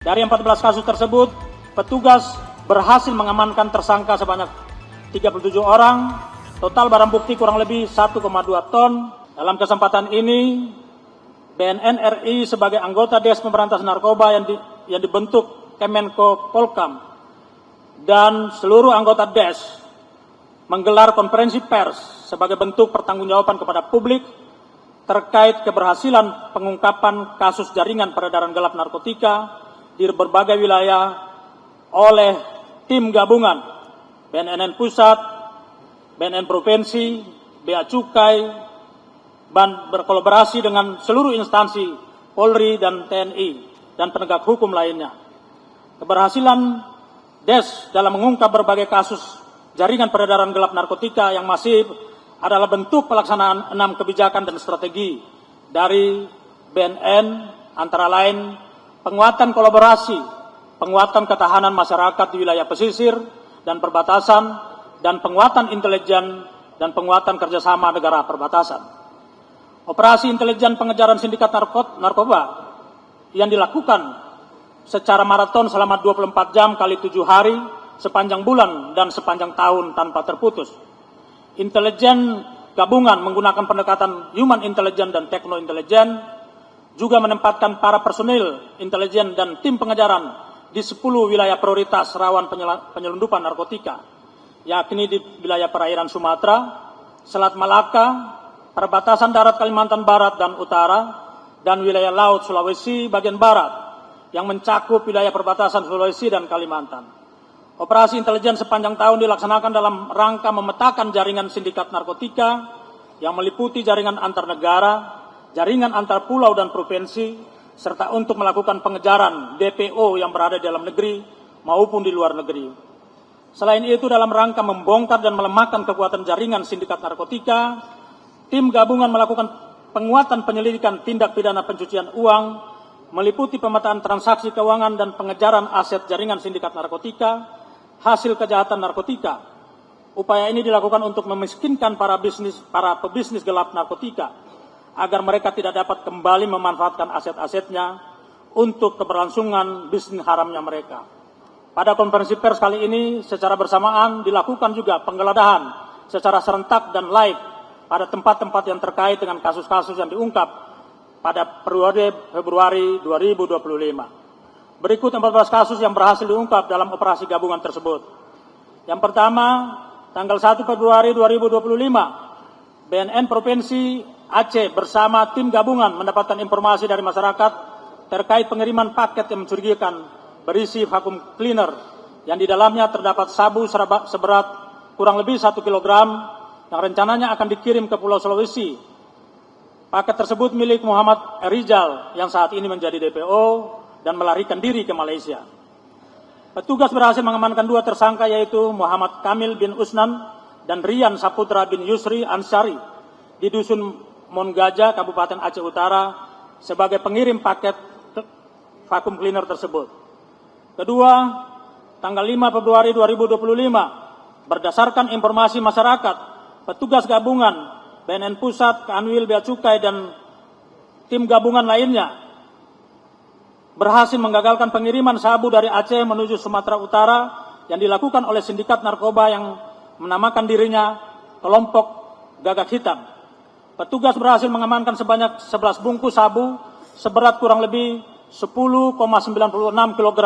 Dari 14 kasus tersebut, petugas berhasil mengamankan tersangka sebanyak 37 orang, total barang bukti kurang lebih 1,2 ton. Dalam kesempatan ini, BNN RI sebagai anggota Des Pemberantasan Narkoba yang dibentuk Kemenko Polkam dan seluruh anggota Des menggelar konferensi pers sebagai bentuk pertanggungjawaban kepada publik terkait keberhasilan pengungkapan kasus jaringan peredaran gelap narkotika di berbagai wilayah oleh tim gabungan BNN Pusat, BNN Provinsi, Bea Cukai, dan berkolaborasi dengan seluruh instansi Polri dan TNI dan penegak hukum lainnya. Keberhasilan Des dalam mengungkap berbagai kasus jaringan peredaran gelap narkotika yang masif adalah bentuk pelaksanaan 6 kebijakan dan strategi dari BNN, antara lain penguatan kolaborasi, penguatan ketahanan masyarakat di wilayah pesisir dan perbatasan, dan penguatan intelijen dan penguatan kerjasama negara perbatasan. Operasi intelijen pengejaran sindikat narkoba yang dilakukan secara maraton selama 24 jam kali 7 hari, sepanjang bulan dan sepanjang tahun tanpa terputus. Intelijen gabungan menggunakan pendekatan human intelligence dan techno intelligence, juga menempatkan para personil intelijen dan tim pengejaran di 10 wilayah prioritas rawan penyelundupan narkotika, yakni di wilayah perairan Sumatera, Selat Malaka, perbatasan darat Kalimantan Barat dan Utara, dan wilayah laut Sulawesi bagian barat yang mencakup wilayah perbatasan Sulawesi dan Kalimantan. Operasi intelijen sepanjang tahun dilaksanakan dalam rangka memetakan jaringan sindikat narkotika yang meliputi jaringan antar negara, jaringan antar pulau dan provinsi, serta untuk melakukan pengejaran DPO yang berada di dalam negeri maupun di luar negeri. Selain itu, dalam rangka membongkar dan melemahkan kekuatan jaringan sindikat narkotika, tim gabungan melakukan penguatan penyelidikan tindak pidana pencucian uang, meliputi pemetaan transaksi keuangan dan pengejaran aset jaringan sindikat narkotika, hasil kejahatan narkotika. Upaya ini dilakukan untuk memiskinkan para pebisnis gelap narkotika, agar mereka tidak dapat kembali memanfaatkan aset-asetnya untuk keberlangsungan bisnis haramnya mereka. Pada konferensi pers kali ini secara bersamaan dilakukan juga penggeledahan secara serentak dan live pada tempat-tempat yang terkait dengan kasus-kasus yang diungkap pada periode Februari 2025. Berikut 14 kasus yang berhasil diungkap dalam operasi gabungan tersebut. Yang pertama, tanggal 1 Februari 2025, BNN Provinsi Aceh bersama tim gabungan mendapatkan informasi dari masyarakat terkait pengiriman paket yang mencurigakan berisi vacuum cleaner yang di dalamnya terdapat sabu seberat kurang lebih 1 kilogram yang rencananya akan dikirim ke Pulau Sulawesi. Paket tersebut milik Muhammad Rizal yang saat ini menjadi DPO dan melarikan diri ke Malaysia. Petugas berhasil mengamankan 2 tersangka, yaitu Muhammad Kamil bin Usnan dan Rian Saputra bin Yusri Ansari di Dusun Mongaja, Kabupaten Aceh Utara, sebagai pengirim paket vacuum cleaner tersebut. Kedua, tanggal 5 Februari 2025, berdasarkan informasi masyarakat, petugas gabungan BNN Pusat, Kanwil, Bea Cukai, dan tim gabungan lainnya berhasil menggagalkan pengiriman sabu dari Aceh menuju Sumatera Utara yang dilakukan oleh sindikat narkoba yang menamakan dirinya kelompok Gagak Hitam. Petugas berhasil mengamankan sebanyak 11 bungkus sabu seberat kurang lebih 10,96 kg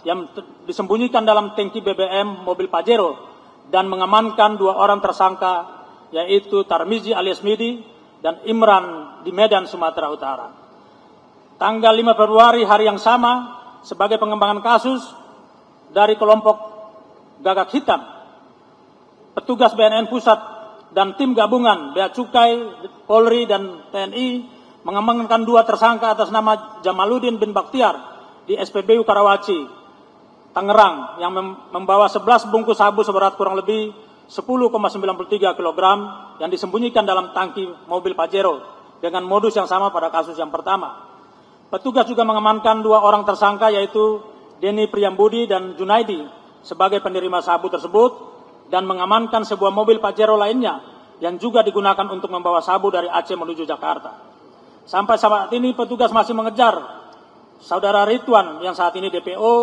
yang disembunyikan dalam tangki BBM mobil Pajero dan mengamankan 2 orang tersangka, yaitu Tarmizi alias Midi dan Imran di Medan, Sumatera Utara. Tanggal 5 Februari hari yang sama, sebagai pengembangan kasus dari kelompok Gagak Hitam, petugas BNN Pusat dan tim gabungan Bea Cukai, Polri, dan TNI mengamankan 2 tersangka atas nama Jamaluddin bin Baktiar di SPBU Karawaci, Tangerang, yang membawa 11 bungkus sabu seberat kurang lebih 10,93 kg yang disembunyikan dalam tangki mobil Pajero dengan modus yang sama pada kasus yang pertama. Petugas juga mengamankan 2 orang tersangka, yaitu Denny Priyambudi dan Junaidi sebagai penerima sabu tersebut, dan mengamankan sebuah mobil Pajero lainnya yang juga digunakan untuk membawa sabu dari Aceh menuju Jakarta. Sampai saat ini petugas masih mengejar Saudara Ridwan yang saat ini DPO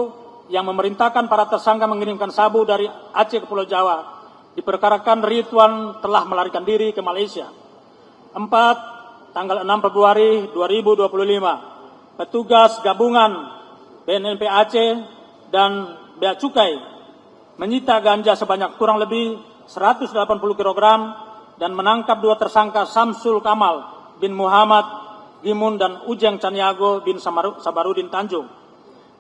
yang memerintahkan para tersangka mengirimkan sabu dari Aceh ke Pulau Jawa. Diperkarakan Ridwan telah melarikan diri ke Malaysia. 4. Tanggal 6 Februari 2025, petugas gabungan BNNP Aceh dan Bea Cukai menyita ganja sebanyak kurang lebih 180 kg dan menangkap 2 tersangka Samsul Kamal bin Muhammad Gimun dan Ujeng Caniago bin Sabarudin Tanjung.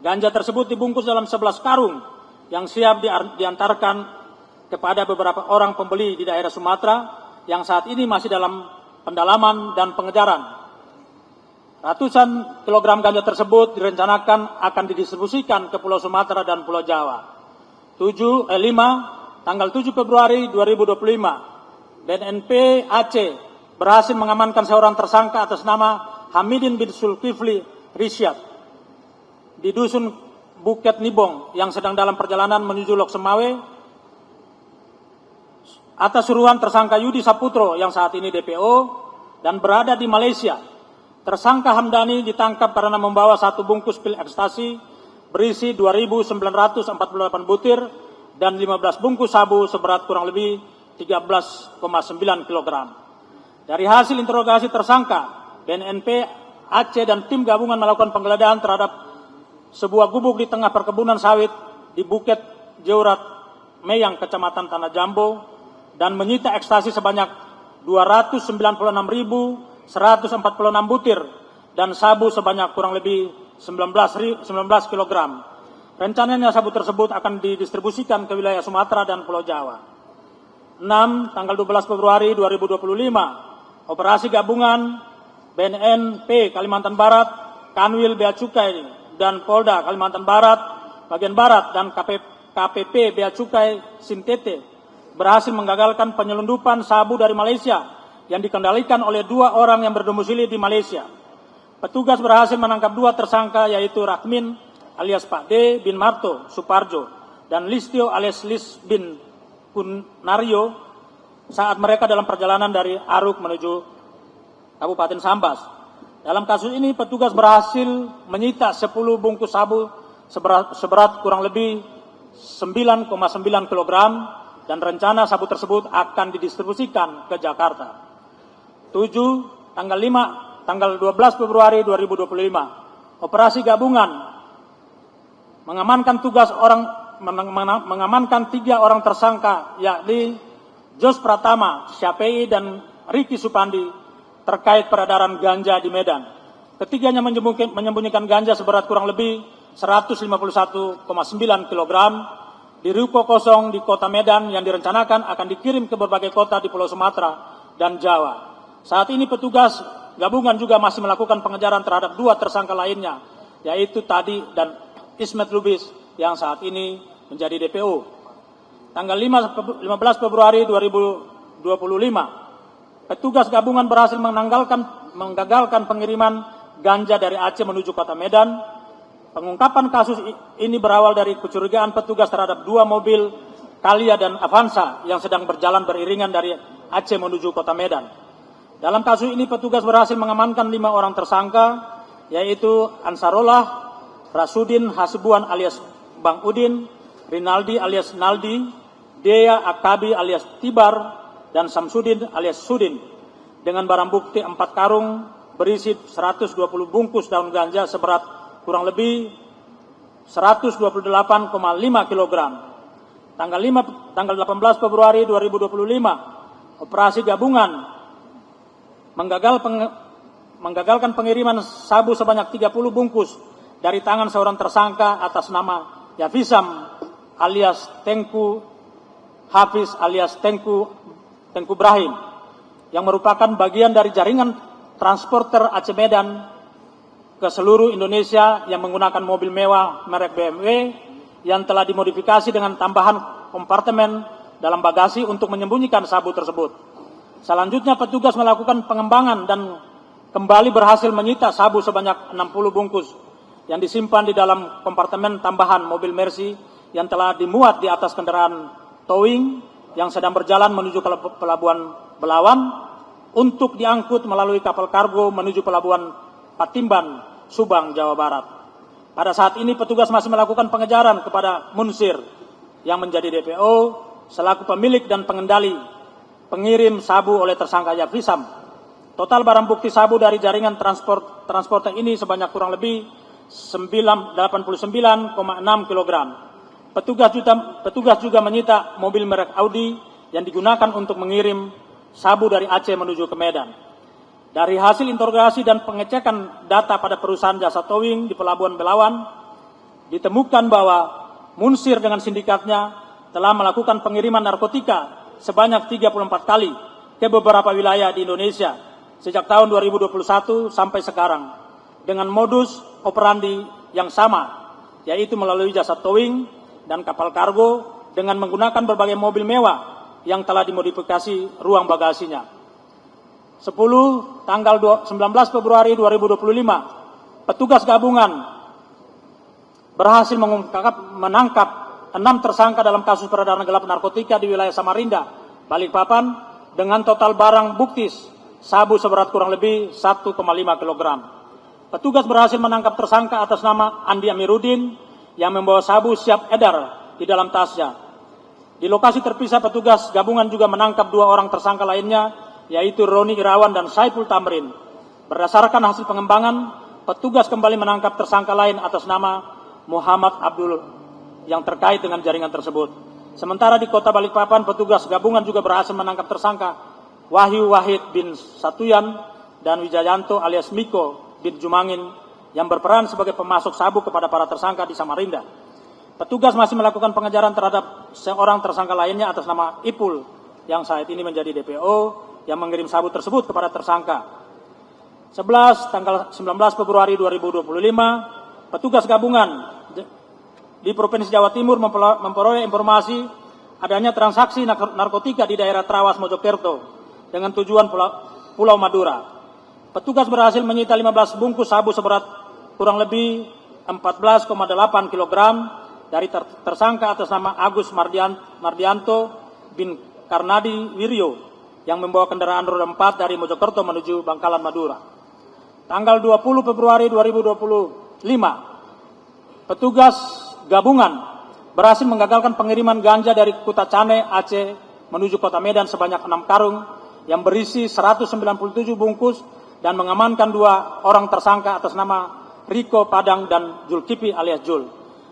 Ganja tersebut dibungkus dalam 11 karung yang siap diantarkan kepada beberapa orang pembeli di daerah Sumatera yang saat ini masih dalam pendalaman dan pengejaran. Ratusan kilogram ganja tersebut direncanakan akan didistribusikan ke Pulau Sumatera dan Pulau Jawa. 5. Tanggal 7 Februari 2025, BNNP Aceh berhasil mengamankan seorang tersangka atas nama Hamidin bin Zulkifli Risyad di Dusun Bukit Nibong yang sedang dalam perjalanan menuju Lok Semawe. Atas suruhan tersangka Yudi Saputro yang saat ini DPO dan berada di Malaysia, tersangka Hamdani ditangkap karena membawa 1 bungkus pil ekstasi berisi 2.948 butir dan 15 bungkus sabu seberat kurang lebih 13,9 kg. Dari hasil interogasi tersangka, BNNP Aceh dan tim gabungan melakukan penggeledahan terhadap sebuah gubuk di tengah perkebunan sawit di Bukit Jeurat Meyang, Kecamatan Tanah Jambo, dan menyita ekstasi sebanyak 296.146 butir dan sabu sebanyak kurang lebih 19 kg. Rencananya sabu tersebut akan didistribusikan ke wilayah Sumatera dan Pulau Jawa. 6. Tanggal 12 Februari 2025, operasi gabungan BNNP Kalimantan Barat, Kanwil Bea Cukai dan Polda Kalimantan Barat bagian Barat dan KPP Bea Cukai Sintete berhasil menggagalkan penyelundupan sabu dari Malaysia yang dikendalikan oleh 2 orang yang berdomisili di Malaysia. Petugas berhasil menangkap 2 tersangka yaitu Rahmin alias Pak D bin Marto Suparjo dan Listio alias Lis bin Punario saat mereka dalam perjalanan dari Aruk menuju Kabupaten Sambas. Dalam kasus ini petugas berhasil menyita 10 bungkus sabu seberat kurang lebih 9,9 kg dan rencana sabu tersebut akan didistribusikan ke Jakarta. 7. Tanggal 12 Februari 2025, operasi gabungan mengamankan 3 orang tersangka yakni Jos Pratama, Syafei dan Riki Supandi terkait peredaran ganja di Medan. Ketiganya menyembunyikan ganja seberat kurang lebih 151,9 kg di ruko kosong di kota Medan yang direncanakan akan dikirim ke berbagai kota di Pulau Sumatera dan Jawa. Saat ini petugas gabungan juga masih melakukan pengejaran terhadap 2 tersangka lainnya, yaitu Tadi dan Ismet Lubis yang saat ini menjadi DPO. Tanggal 15 Februari 2025, petugas gabungan berhasil menggagalkan pengiriman ganja dari Aceh menuju kota Medan. Pengungkapan kasus ini berawal dari kecurigaan petugas terhadap 2 mobil Kalia dan Avanza yang sedang berjalan beriringan dari Aceh menuju kota Medan. Dalam kasus ini petugas berhasil mengamankan 5 orang tersangka, yaitu Ansarullah, Rasudin Hasibuan alias Bang Udin, Rinaldi alias Naldi, Dea Akabi alias Tibar, dan Samsudin alias Sudin, dengan barang bukti 4 karung berisi 120 bungkus daun ganja seberat kurang lebih 128,5 kg. Tanggal 18 Februari 2025, operasi gabungan menggagalkan pengiriman sabu sebanyak 30 bungkus dari tangan seorang tersangka atas nama Yafisam alias Tengku Hafiz alias Tengku Brahim yang merupakan bagian dari jaringan transporter Aceh Medan ke seluruh Indonesia yang menggunakan mobil mewah merek BMW yang telah dimodifikasi dengan tambahan kompartemen dalam bagasi untuk menyembunyikan sabu tersebut. Selanjutnya petugas melakukan pengembangan dan kembali berhasil menyita sabu sebanyak 60 bungkus yang disimpan di dalam kompartemen tambahan mobil Mercy yang telah dimuat di atas kendaraan towing yang sedang berjalan menuju ke Pelabuhan Belawan untuk diangkut melalui kapal kargo menuju Pelabuhan Patimban, Subang, Jawa Barat. Pada saat ini petugas masih melakukan pengejaran kepada Munsir yang menjadi DPO selaku pemilik dan pengendali pengirim sabu oleh tersangka Yafrisam. Total barang bukti sabu dari jaringan transporter ini sebanyak kurang lebih 89,6 kg. Petugas juga menyita mobil merek Audi yang digunakan untuk mengirim sabu dari Aceh menuju ke Medan. Dari hasil interogasi dan pengecekan data pada perusahaan jasa towing di Pelabuhan Belawan, ditemukan bahwa Munsir dengan sindikatnya telah melakukan pengiriman narkotika sebanyak 34 kali ke beberapa wilayah di Indonesia sejak tahun 2021 sampai sekarang dengan modus operandi yang sama, yaitu melalui jasa towing dan kapal kargo dengan menggunakan berbagai mobil mewah yang telah dimodifikasi ruang bagasinya. 10 tanggal 19 Februari 2025, petugas gabungan berhasil menangkap 6 tersangka dalam kasus peredaran gelap narkotika di wilayah Samarinda, Balikpapan dengan total barang bukti sabu seberat kurang lebih 1,5 kg. Petugas berhasil menangkap tersangka atas nama Andi Amiruddin yang membawa sabu siap edar di dalam tasnya. Di lokasi terpisah petugas gabungan juga menangkap 2 orang tersangka lainnya, yaitu Roni Irawan dan Saiful Tamrin. Berdasarkan hasil pengembangan, petugas kembali menangkap tersangka lain atas nama Muhammad Abdul yang terkait dengan jaringan tersebut. Sementara di kota Balikpapan, petugas gabungan juga berhasil menangkap tersangka Wahyu Wahid bin Satuyan dan Wijayanto alias Miko bin Jumangin yang berperan sebagai pemasok sabu kepada para tersangka di Samarinda. Petugas masih melakukan pengejaran terhadap seorang tersangka lainnya atas nama Ipul yang saat ini menjadi DPO yang mengirim sabu tersebut kepada tersangka. 11 tanggal 19 Februari 2025, petugas gabungan di Provinsi Jawa Timur memperoleh informasi adanya transaksi narkotika di daerah Trawas Mojokerto dengan tujuan Pulau Madura. Petugas berhasil menyita 15 bungkus sabu seberat kurang lebih 14,8 kg dari tersangka atas nama Agus Mardianto bin Karnadi Wiryo yang membawa kendaraan roda 4 dari Mojokerto menuju Bangkalan, Madura. Tanggal 20 Februari 2025, petugas gabungan berhasil menggagalkan pengiriman ganja dari Kutacane, Aceh menuju kota Medan sebanyak 6 karung yang berisi 197 bungkus dan mengamankan 2 orang tersangka atas nama Riko Padang dan Zulkifli alias Jul.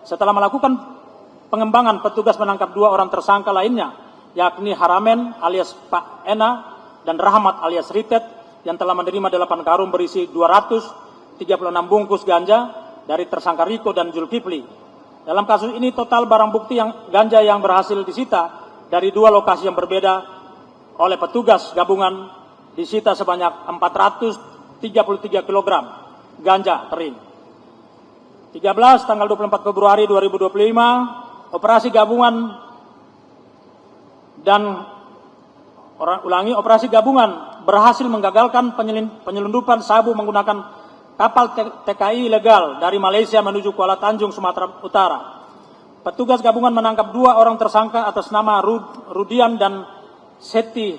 Setelah melakukan pengembangan, petugas menangkap 2 orang tersangka lainnya, yakni Haramen alias Pak Ena dan Rahmat alias Ritet yang telah menerima 8 karung berisi 236 bungkus ganja dari tersangka Riko dan Zulkifli. Dalam kasus ini total barang bukti ganja yang berhasil disita dari 2 lokasi yang berbeda oleh petugas gabungan disita sebanyak 433 kg ganja kering. 13 tanggal 24 Februari 2025, operasi gabungan operasi gabungan berhasil menggagalkan penyelundupan sabu menggunakan kapal TKI ilegal dari Malaysia menuju Kuala Tanjung, Sumatera Utara. Petugas gabungan menangkap 2 orang tersangka atas nama Rudian dan Seti.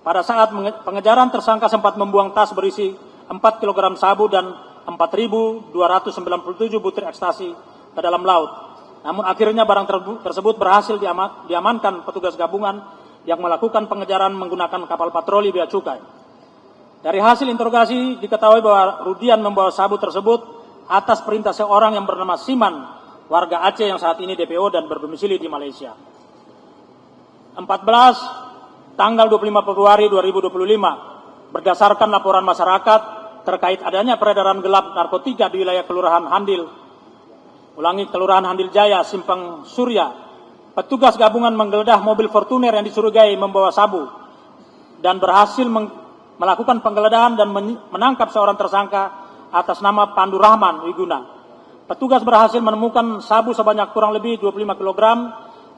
Pada saat pengejaran, tersangka sempat membuang tas berisi 4 kg sabu dan 4.297 butir ekstasi ke dalam laut. Namun akhirnya barang tersebut berhasil diamankan petugas gabungan yang melakukan pengejaran menggunakan kapal patroli bea cukai. Dari hasil interogasi diketahui bahwa Rudian membawa sabu tersebut atas perintah seorang yang bernama Siman, warga Aceh yang saat ini DPO dan berdomisili di Malaysia. 14 tanggal 25 Februari 2025, berdasarkan laporan masyarakat terkait adanya peredaran gelap narkotika di wilayah Kelurahan Handil Jaya, Simpang Surya, petugas gabungan menggeledah mobil Fortuner yang dicurigai membawa sabu dan berhasil melakukan penggeledahan dan menangkap seorang tersangka atas nama Pandu Rahman Wiguna. Petugas berhasil menemukan sabu sebanyak kurang lebih 25 kg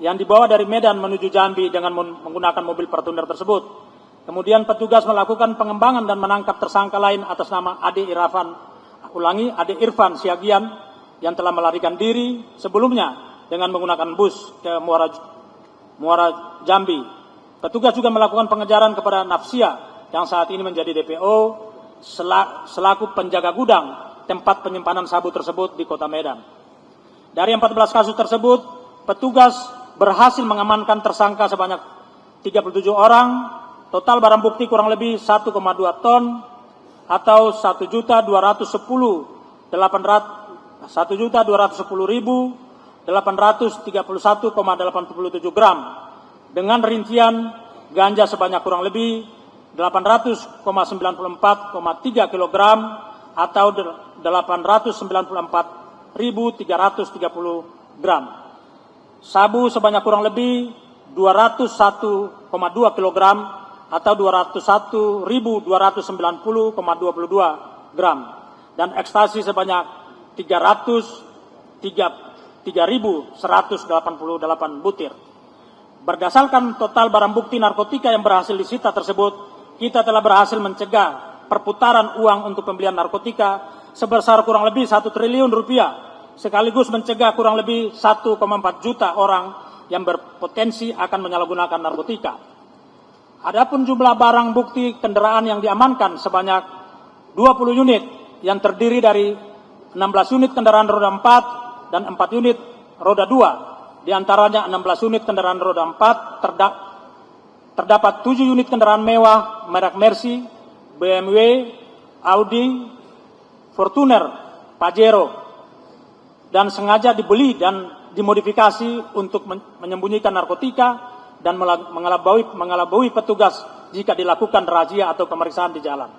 yang dibawa dari Medan menuju Jambi dengan menggunakan mobil Fortuner tersebut. Kemudian petugas melakukan pengembangan dan menangkap tersangka lain atas nama Ade Irfan Siagian yang telah melarikan diri sebelumnya dengan menggunakan bus ke Muara Jambi. Petugas juga melakukan pengejaran kepada Nafsia yang saat ini menjadi DPO selaku penjaga gudang tempat penyimpanan sabu tersebut di Kota Medan. Dari 14 kasus tersebut, petugas berhasil mengamankan tersangka sebanyak 37 orang, total barang bukti kurang lebih 1,2 ton atau 1.210.837,87 gram dengan rincian ganja sebanyak kurang lebih 800,94,3 kg atau 894.330 gram. Sabu sebanyak kurang lebih 201,2 kg atau 201.290,22 gram dan ekstasi sebanyak 3.188 butir. Berdasarkan total barang bukti narkotika yang berhasil disita tersebut, kita telah berhasil mencegah perputaran uang untuk pembelian narkotika sebesar kurang lebih 1 triliun rupiah, sekaligus mencegah kurang lebih 1,4 juta orang yang berpotensi akan menyalahgunakan narkotika. Adapun jumlah barang bukti kendaraan yang diamankan sebanyak 20 unit yang terdiri dari 16 unit kendaraan roda 4 dan 4 unit roda 2. Di antaranya 16 unit kendaraan roda 4 terdapat 7 unit kendaraan mewah merek Mercy, BMW, Audi, Fortuner, Pajero, dan sengaja dibeli dan dimodifikasi untuk menyembunyikan narkotika dan mengelabui petugas jika dilakukan razia atau pemeriksaan di jalan.